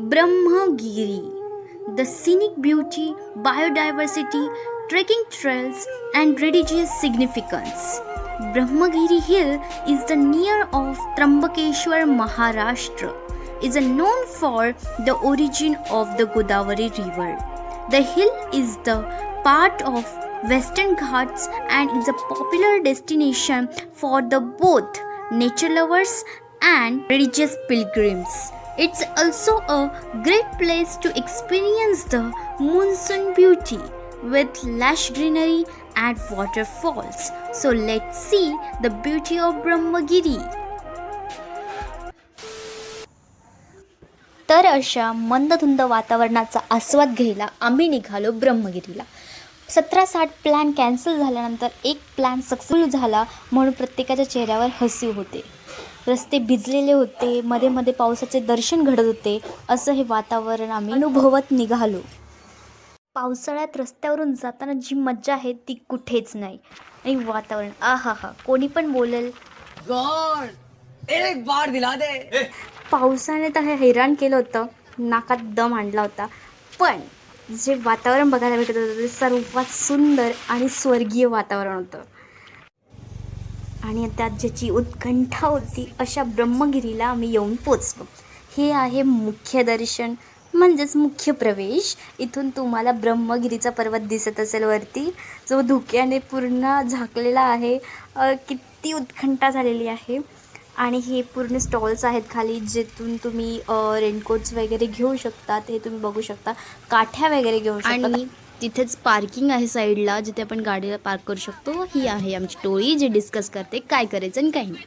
Brahmagiri, the scenic beauty, biodiversity, trekking trails, and religious significance. Brahmagiri Hill is the near of Trambakeshwar, Maharashtra. Is known for the origin of the Godavari River. The hill is the part of Western Ghats and is a popular destination for the both nature lovers and religious pilgrims. It's also a great place to experience the monsoon beauty with lush greenery and waterfalls. So let's see the beauty of Brahmagiri. तर अशा मंदधुंद वातावरणाचा आस्वाद घ्यायला आम्ही निघालो ब्रह्मगिरीला. 17-60 plan cancel झाल्यानंतर एक plan successful झाला म्हणून प्रत्येकाच्या चेहऱ्यावर हसू होते. रस्ते भिजलेले होते, मध्ये मध्ये पावसाचे दर्शन घडत होते. असं हे वातावरण आम्ही अनुभवत निघालो. पावसाळ्यात रस्त्यावरून जाताना जी मजा आहे ती कुठेच नाही. आणि वातावरण आहा, कोणी पण बोलेल एक बार दिला दे. पावसाने तर हे हैराण केलं होतं, नाकात दम आणला होता. पण जे वातावरण बघायला भेटत होतं ते सर्वात सुंदर आणि स्वर्गीय वातावरण होतं. आणि त्यात ज्याची उत्कंठा होती अशा ब्रह्मगिरीला आम्ही येऊन पोचलो. हे आहे मुख्य दर्शन म्हणजेच मुख्य प्रवेश. इथून तुम्हाला ब्रह्मगिरीचा पर्वत दिसत असेल वरती, जो धुक्याने पूर्ण झाकलेला आहे. किती उत्कंठा झालेली आहे. आणि हे पूर्ण स्टॉल्स आहेत खाली, जिथून तुम्ही रेनकोट्स वगैरे घेऊ शकतात. हे तुम्ही बघू शकता, काठ्या वगैरे घेऊ शकता. आणि तिथेच पार्किंग आहे साईडला, जिथे आपण गाडीला पार्क करू शकतो. ही आहे आमची टोळी जी डिस्कस करते काय करायचं आणि काय नाही.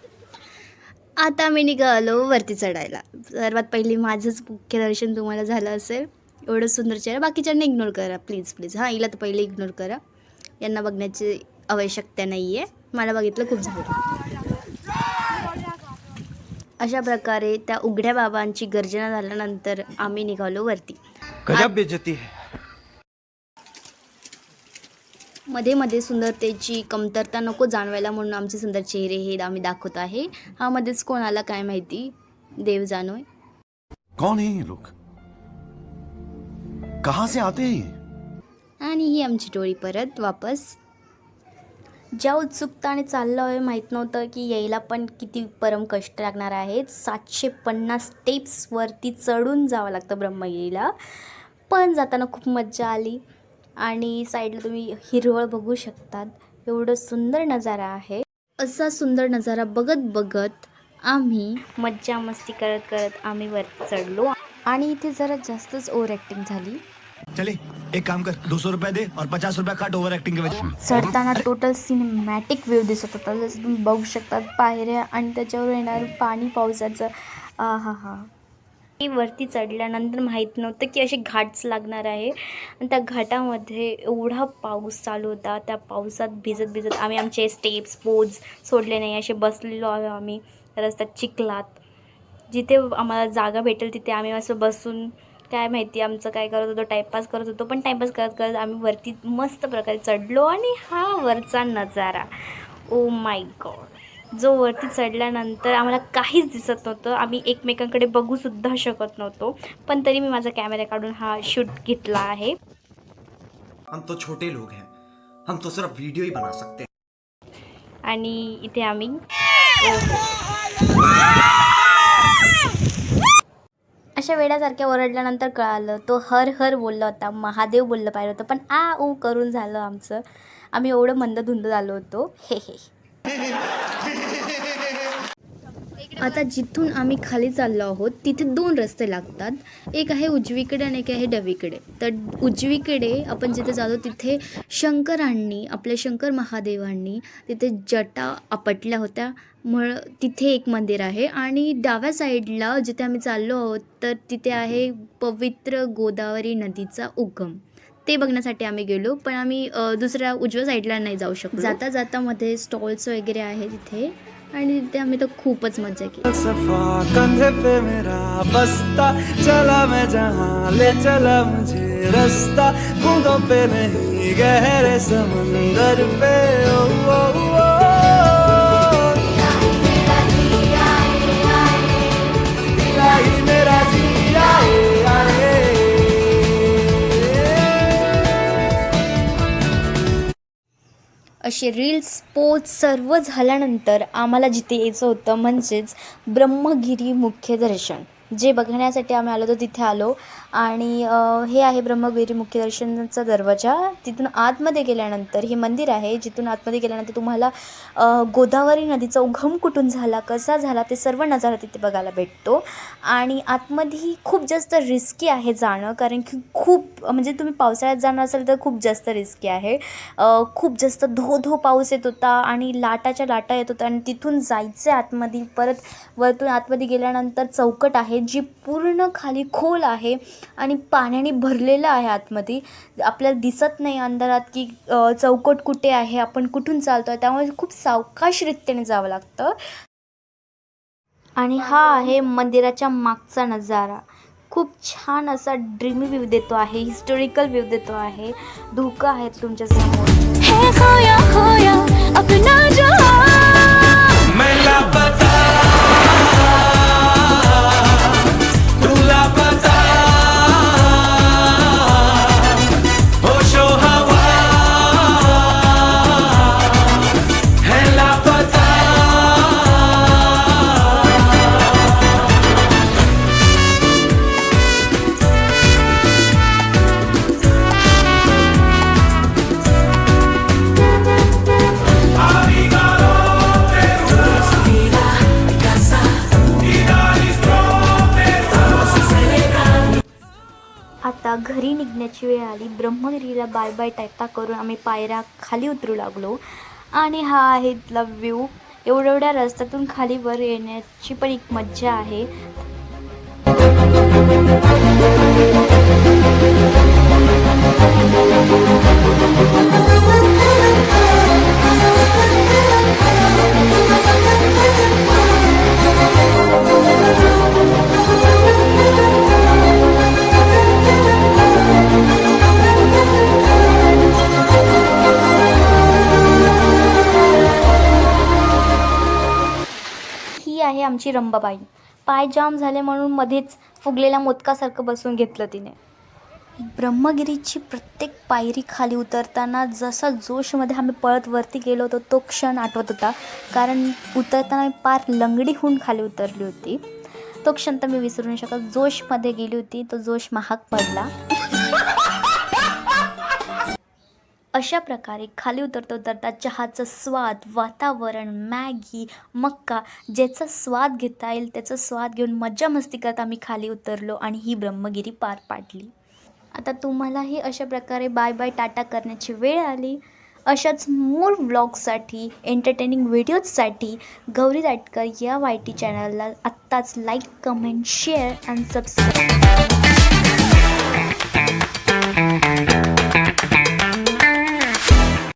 आता आम्ही निघालो वरती चढायला. सर्वात पहिली माझंच मुख्य दर्शन तुम्हाला झालं असेल. एवढं सुंदर चेहरा, बाकीच्यांना इग्नोर करा प्लीज. हां, हिला तर पहिले इग्नोर करा, यांना बघण्याची आवश्यकता नाही आहे. मला बघितलं खूप झालं. अशा प्रकारे त्या उघड्या बाबांची गर्जना झाल्यानंतर आम्ही निघालो वरती. गजब बेइज्जती है. मध्ये मध्ये सुंदरतेची कमतरता नको जाणवायला म्हणून आमचे सुंदर चेहरे हे आम्ही दाखवत आहे. हा मध्येच कोण आला काय माहिती, देव जाणोय. कौन है ये लोग, कहाँ से आते हैं? आणि ही आमची टोळी परत वापस. ज्या उत्सुकताने चाललो आहे माहीत नव्हतं की यायला पण किती परम कष्ट लागणार आहेत. 750 स्टेप्सवरती चढून जावं लागतं ब्रह्मगिरीला. पण जाताना खूप मज्जा आली. आणि साईडला तुम्ही हिरवळ बघू शकतात. एवढं सुंदर नजारा आहे. असा सुंदर नजारा बघत बघत आम्ही मज्जा मस्ती करत करत आम्ही वरती चढलो. आणि इथे जरा जास्तच ओव्हर ॲक्टिंग झाली. चले एक काम कर, 200 रुपये दे और 50 रुपये काट ओवर एक्टिंग के वजह. चढताना टोटल सिनेमॅटिक व्ह्यू दिसत होता, जसं तुम्ही बघू शकतात पायऱ्या आणि त्याच्यावर येणार पाणी पावसाचं. आहा. वरती चढल्यानंतर माहीत नव्हतं की असे घाट्स लागणार आहे. आणि त्या घाटामध्ये एवढा पाऊस चालू होता. त्या पावसात भिजत भिजत आम्ही आमचे स्टेप्स पोज सोडले नाही, असे बसलेलो आहे आम्ही रस्त्यात चिखलात. जिथे आम्हाला जागा भेटेल तिथे आम्ही असं बसून काय माहिती आमचं काय करत होतो, टाईमपास करत होतो. पण टाईमपास करत करत आम्ही वरती मस्त प्रकारे चढलो. आणि हा वरचा नजारा, ओ माय गॉड, जो वरती चढल्यानंतर आम्हाला काहीच दिसत नव्हतं. आम्ही एकमेकांकडे बघूसुद्धा शकत नव्हतो. पण तरी मी माझा कॅमेरा काढून हा शूट घेतला आहे. हम तो छोटे लोग हैं, हम तो सिर्फ वीडियो ही बना सकते हैं. आणि इथे आम्ही अशा वेड्यासारख्या ओरडल्यानंतर कळालं तो हर हर बोलला होता, महादेव बोललं पाहिजे होतं. पण ऊ करून झालं आमचं. आम्ही एवढं मंदधुंद झालो होतो. हे आता जिथून आम्ही खाली चाललो आहोत तिथे 2 रस्ते लागतात. एक आहे उजवीकडे आणि एक आहे डावीकडे. तर उजवीकडे आपण जिथे जातो तिथे शंकरांनी, आपल्या शंकर महादेवांनी तिथे जटा आपटल्या होत्या, तिथे एक मंदिर आहे. आणि डाव्या साईडला जिथे आम्ही चाललो आहोत तर तिथे आहे पवित्र गोदावरी नदीचा उगम. ते बघण्यासाठी आम्ही गेलो. पण आम्ही दुसऱ्या उजव्या साईडला नाही जाऊ शकलो. जाता जाता मध्ये स्टॉल्स वगैरे आहे तिथे. आणि तिथे आम्ही तर खूपच मजा केली. सफा कंधे पे मेरा बस्ता, चला मैं जहाँ ले चला मुझे रास्ता, बूंदों पे नहीं गहरे समंदर पे. ओ, ओ, ओ, इलाही मेरा जिया आमचे रील्स पोच सर्व झाल्यानंतर आम्हाला जिथे यायचं होतं म्हणजेच ब्रह्मगिरी मुख्य दर्शन जे बघण्यासाठी आम्ही आलो होतो तिथे आलो. आणि हे आहे ब्रह्मगिरी मुख्य दर्शनाचा दरवाजा. तिथून आतमध्ये गेल्यानंतर हे मंदिर आहे, जिथून आतमध्ये गेल्यानंतर तुम्हाला गोदावरी नदीचा उगम कुठून झाला, कसा झाला ते सर्व नजारा तिथे बघायला भेटतो. आणि आतमध्ये खूप जास्त रिस्की आहे जाणं, कारण की खूप म्हणजे तुम्ही पावसाळ्यात जाणार असाल तर खूप जास्त रिस्की आहे. खूप जास्त धो पाऊस येत होता आणि लाटाच्या लाटा येत होत्या आणि तिथून जायचं आतमध्ये. परत वरतून आतमध्ये गेल्यानंतर चौकट आहे जी पूर्ण खाली खोल आहे आणि पाण्याने भरलेलं आहे. आतमध्ये आपल्याला दिसत नाही अंधारात की चौकट कुठे आहे, आपण कुठून चालतो आहे, त्यामुळे खूप सावकाशरित्याने जावं लागतं. आणि हा आहे मंदिराच्या मागचा नजारा. खूप छान असा ड्रीमी व्ह्यू देतो आहे, हिस्टोरिकल व्ह्यू देतो आहे. धुकं आहे तुमच्यासमोर. है खोया खोया अपना जहां मैं लापता तू लापता होशो हवा है लापता. आता घरी निघण्याची वेळ आली. ब्रह्मगिरीला बाय बाय टाटा करून आम्ही पायऱ्या खाली उतरू लागलो. आणि हा आहे इथला व्ह्यू. एवढ्या रस्त्यातून खाली वर येण्याची पण एक मज्जा आहे. ही आहे आमची रंबाबाई. पाय जाम झाले म्हणून मध्येच फुगलेल्या मोदकासारखं बसून घेतलं तिने. ब्रह्मगिरीची प्रत्येक पायरी खाली उतरताना जसा जोशमध्ये आम्ही पळत वरती गेलो होतो तो क्षण आठवत होता, कारण उतरताना मी पार लंगडी होऊन खाली उतरली होती. तो क्षण तर मी विसरू नाही शकत. जोशमध्ये गेली होती, तो जोश महाग पडला. अशा प्रकारे खाली उतरता चहाचा स्वाद, वातावरण, मॅगी, मक्का ज्याचा स्वाद घेता येईल त्याचा स्वाद घेऊन मज्जा मस्ती करत आम्ही खाली उतरलो आणि ही ब्रह्मगिरी पार पाडली. आता तुम्हालाही अशा प्रकारे बाय बाय टाटा करण्याची वेळ आली. अशाच मूळ व्लॉगसाठी, एंटरटेनिंग व्हिडिओजसाठी गौरी राटकर या YT चॅनलला आत्ताच like, comment, share and subscribe.